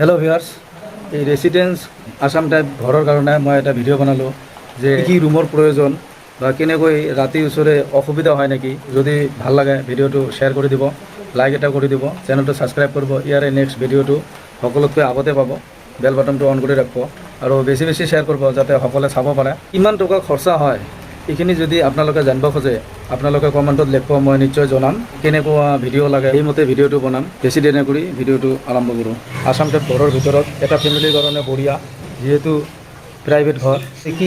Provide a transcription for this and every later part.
Hello' viewers, এই residence Assam type ঘৰৰ কাৰণে মই এটা ভিডিঅ' বনালোঁ যে কি ৰুমৰ প্ৰয়োজন বা কেনেকৈ ৰাতি ওচৰে অসুবিধা হয় নেকি। যদি ভাল লাগে ভিডিঅ'টো শ্বেয়াৰ কৰি দিব, লাইক এটা কৰি দিব, চেনেলটো ছাবস্ক্ৰাইব কৰিব। ইয়াৰে নেক্সট ভিডিঅ'টো সকলোতকৈ আগতে পাব। বেল বাটনটো অন কৰি ৰাখিব আৰু বেছি বেছি শ্বেয়াৰ কৰিব যাতে সকলোৱে চাব পাৰে। কিমান টকা খৰচা হয় এইখিনি যদি আপোনালোকে জানিব খোজে আপোনালোকে কমেণ্টত লিখিব, মই নিশ্চয় জনাম। কেনেকুৱা ভিডিঅ' লাগে সেইমতে ভিডিঅ'টো বনাম। বেছি দেৰি নকৰি ভিডিঅ'টো আৰম্ভ কৰোঁ। আসাম টাইপ ঘৰৰ ভিতৰত এটা ফেমিলিৰ কাৰণে বঢ়িয়া, যিহেতু প্ৰাইভেট ঘৰ।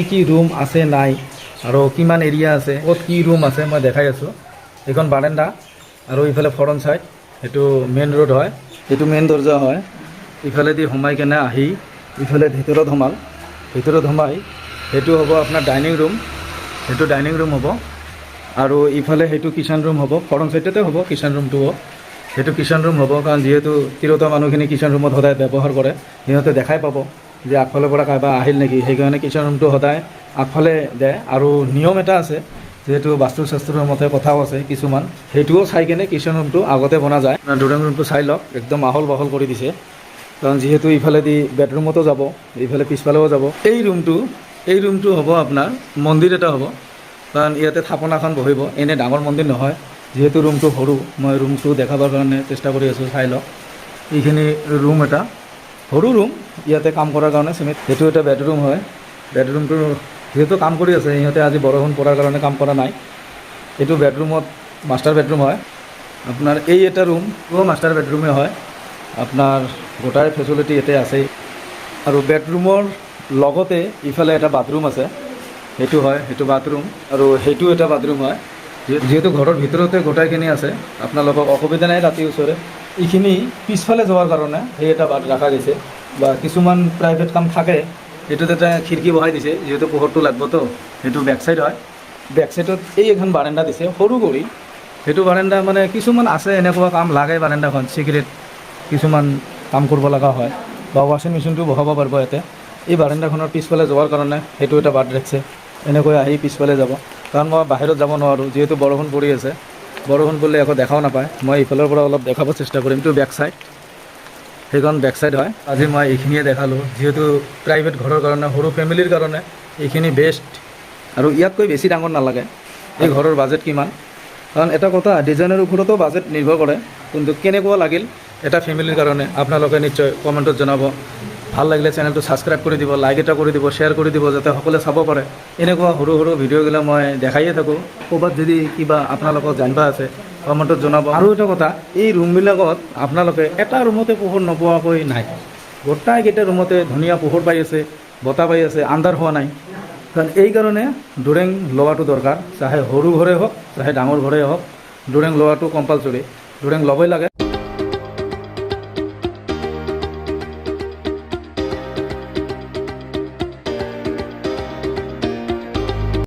কি ৰুম আছে নাই আৰু কিমান এৰিয়া আছে, ক'ত কি ৰুম আছে মই দেখাই আছোঁ। এইখন বাৰাণ্ডা আৰু ইফালে ফ্ৰণ্ট ছাইড, সেইটো মেইন ৰোড হয়, এইটো মেইন দৰ্জা হয়। ইফালেদি সোমাই কেনে আহি ইফালে ভিতৰত সোমাই সেইটো হ'ব আপোনাৰ ডাইনিং ৰুম, সেইটো ডাইনিং ৰুম হ'ব। আৰু ইফালে সেইটো কিচেন ৰুম হ'ব, ফ্ৰণ্ট ছাইডতে হ'ব কিচেন ৰুমটো। সেইটো কিচেন ৰুম হ'ব, কাৰণ যিহেতু তিৰোতা মানুহখিনি কিচেন ৰুমত সদায় ব্যৱহাৰ কৰে, সিহঁতে দেখাই পাব যে আগফালৰ পৰা কাৰোবাৰ আহিল নেকি। সেইকাৰণে কিচেন ৰুমটো সদায় আগফালে দিয়ে। আৰু নিয়ম এটা আছে, যিহেতু বাস্তুশাস্ত্ৰৰ মতে কথাও আছে কিছুমান, সেইটোও চাই কেনে কিচেন ৰুমটো আগতে বনা যায়। ড্ৰয়িং ৰুমটো চাই লওক, একদম আহল বহল কৰি দিছে, কাৰণ যিহেতু ইফালেদি বেডৰুমতো যাব, ইফালে পিছফালেও যাব। এই ৰুমটো হ'ব আপোনাৰ মন্দিৰ এটা হ'ব, কাৰণ ইয়াতে থাপনাখন বহিব। এনে ডাঙৰ মন্দিৰ নহয়, যিহেতু ৰুমটো সৰু, মই ৰুমটো দেখাবৰ কাৰণে চেষ্টা কৰি আছোঁ। চাই লওক, এইখিনি ৰুম এটা সৰু ৰুম, ইয়াতে কাম কৰাৰ কাৰণে চিমেণ্ট। সেইটো এটা বেডৰুম হয়। বেডৰুমটো যিহেতু কাম কৰি আছে, সিহঁতে আজি বৰষুণ পৰাৰ কাৰণে কাম কৰা নাই। এইটো বেডৰুমত মাষ্টাৰ বেডৰুম হয় আপোনাৰ। এই এটা ৰুমটোও মাষ্টাৰ বেডৰুমেই হয় আপোনাৰ। গোটাই ফেচিলিটি ইয়াতে আছেই। আৰু বেডৰুমৰ লগতে ইফালে এটা বাথৰুম আছে, সেইটো হয়, সেইটো বাথৰুম। আৰু সেইটো এটা বাথৰুম হয়। যিহেতু ঘৰৰ ভিতৰতে গোটাইখিনি আছে, আপোনালোকক অসুবিধা নাই ৰাতি ওচৰে। এইখিনি পিছফালে যোৱাৰ কাৰণে সেই এটা বাট ৰখা গৈছে, বা কিছুমান প্ৰাইভেট কাম থাকে এইটোত এটা খিৰিকী বহাই দিছে, যিহেতু পোহৰটো লাগবতো। সেইটো বেক চাইড হয়। বেক চাইডত এই এখন বাৰাণ্ডা দিছে সৰু কৰি। সেইটো বাৰাণ্ডা মানে কিছুমান আছে এনেকুৱা কাম লাগে, বাৰাণ্ডাখন চিক্ৰেট কিছুমান কাম কৰিব লগা হয়, বা ৱাশ্বিং মেচিনটো বহাব পাৰিব ইয়াতে। এই বাৰাণ্ডাখনৰ পিছফালে যোৱাৰ কাৰণে সেইটো এটা বাট ৰাখিছে, এনেকৈ আহি পিছফালে যাব। কাৰণ মই বাহিৰত যাব নোৱাৰোঁ, যিহেতু বৰষুণ পৰি আছে। বৰষুণ পৰিলে একো দেখাও নাপায়। মই ইফালৰ পৰা অলপ দেখাব চেষ্টা কৰিম। এইটো বেক চাইড, সেইখন বেক চাইড হয়। আজি মই এইখিনিয়ে দেখালোঁ, যিহেতু প্ৰাইভেট ঘৰৰ কাৰণে, সৰু ফেমিলিৰ কাৰণে এইখিনি বেষ্ট। আৰু ইয়াতকৈ বেছি ডাঙৰ নালাগে। এই ঘৰৰ বাজেট কিমান, কাৰণ এটা কথা, ডিজাইনৰ ওপৰতো বাজেট নিৰ্ভৰ কৰে। কিন্তু কেনেকুৱা লাগিল এটা ফেমিলিৰ কাৰণে আপোনালোকে নিশ্চয় কমেণ্টত জনাব। ভাল লাগিলে চেনেলটো ছাবস্ক্ৰাইব কৰি দিব, লাইক এটা কৰি দিব, শ্বেয়াৰ কৰি দিব, যাতে সকলোৱে চাব পাৰে। এনেকুৱা সৰু সৰু ভিডিঅ'বিলাক মই দেখায়ে থাকোঁ। ক'ৰবাত যদি কিবা আপোনালোকক জানিব আছে কমেণ্টত জনাব। আৰু এটা কথা, এই ৰুমবিলাকত আপোনালোকে এটা ৰুমতে পোহৰ নোপোৱাকৈ নাই। গোটাইকেইটা ৰুমতে ধুনীয়া পোহৰ পাই আছে, বতাহ পাই আছে, আন্ধাৰ হোৱা নাই। কাৰণ এইকাৰণে ডোৰেং লোৱাটো দৰকাৰ, চাহে সৰু ঘৰে হওক চাহে ডাঙৰ ঘৰে হওক। ডোৰেং লোৱাটো কম্পালচৰি, ডোৰেং ল'বই লাগে।